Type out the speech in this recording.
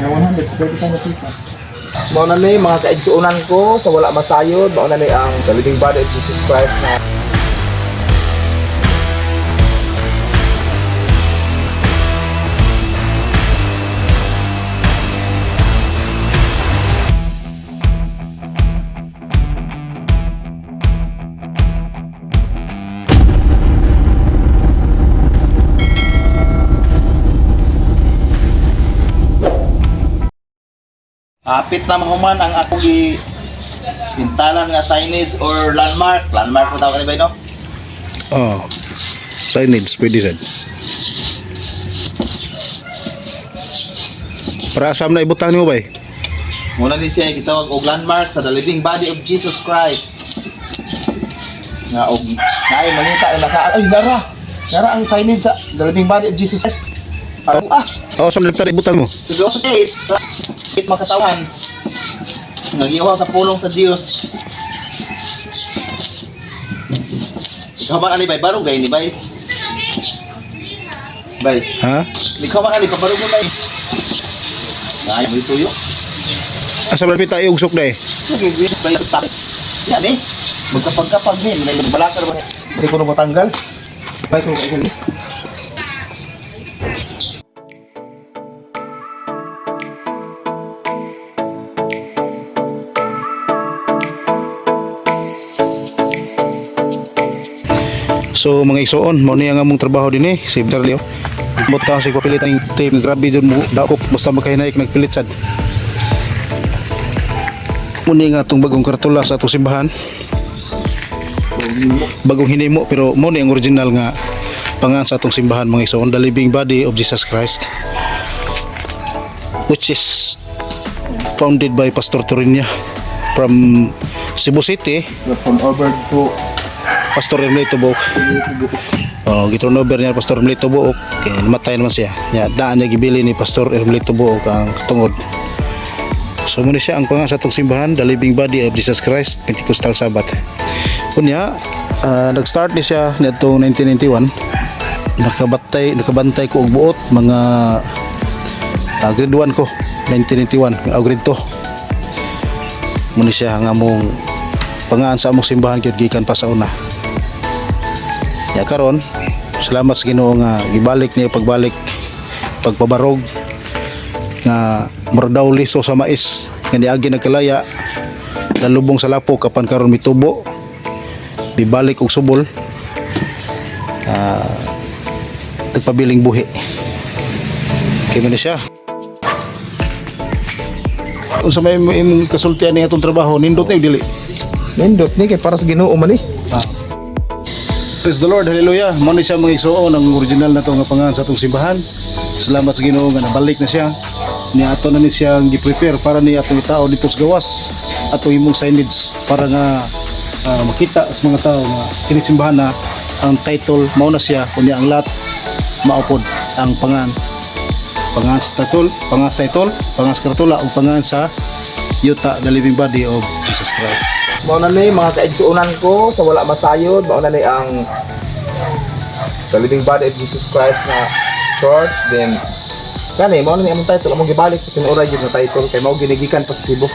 100, pwede tayo na pisa. Mao na ni mga kaigsuunan ko sa wala masayod, mao na ni ang The Living Body of Jesus Christ na Hapit na mahuman ang akong pintalan nga signage or landmark. Landmark po tawag ni ba, no? Oh, signage, pwede sad. Para asam na ibutang mo ba? Muna ni siya gitawag og landmark sa The Living Body of Jesus Christ. Nga og naay mangita ay nasa ay nara ang signage sa The Living Body of Jesus Christ. Oh, asam na ibutang mo. Siguro sa it makatawan. Nagiyaw sa pulong sa Dios. Ikaw man ani bay barong gay ni bay. Bay. Ha? Ikaw man ani pabarong mo bay. Ay mo tuyo. Asam na pita iugsok na eh. Nagigwin bay tap. Yan eh. Magkapag-kapag din, may balakar ba? Hindi ko na matanggal. Bay ko kaya ni. So mga igsoon, mo ni ang among trabaho din eh, si Darlio. Buta si papilit ang team, grabe dun mo dakop basta makahinayik nagpilit sad. Muni nga itong bagong kartula sa atong simbahan. Bagong hinimo pero mo ni ang original nga pangan sa atong simbahan mga igsoon, The Living Body of Jesus Christ, which is founded by Pastor Torinya from Cebu City. from over to Pastor Emilito Buok. Oh, giturnover niya Pastor Emilito Buok. Kaya namatay naman siya. Nya daan niya gibili ni Pastor Emilito Buok ang tungod. So muna siya ang pangan sa atong simbahan, The Living Body of Jesus Christ, Pentecostal Sabbath. Kunya, nag-start ni siya nitong 1991. Nakabantay ko og buot mga grade 1 ko 1991, grade 2. Muna siya ang among pangan sa among simbahan gyud gikan pa sa una. Ya karon, salamat sa Ginoo nga gibalik niya pagpabarog nga murdaw liso sa mais nga niagi nagkalaya lalubong sa lapok kapan karon mitubo bibalik og subol nagpabiling buhi kay man siya. Unsa may imong kasultian ni atong trabaho, nindot na dili? nindot ni kay para sa Ginoo man eh. Praise the Lord, hallelujah. Mo ni siya mga igsoon ang original na to nga pangan sa atong simbahan. Salamat sa Ginoo nga nabalik na siya. Ni ato na ni siya gi-prepare para ni atong tao dito sa gawas. Ato imong signage para nga makita sa mga tao nga kini simbahan na ang title mao na siya kunya ang lat maupod ang pangan sa title, pangan sa kartula ug pangan sa yuta, The Living Body of Jesus Christ. Mao na ni mga kaigsuunan ko sa wala masayod, mao na ni ang The Living Body of Jesus Christ na church. Then kani mao na ni among title, among gibalik sa tinuray gyud na title kay mao ginigikan pa sa Cebu.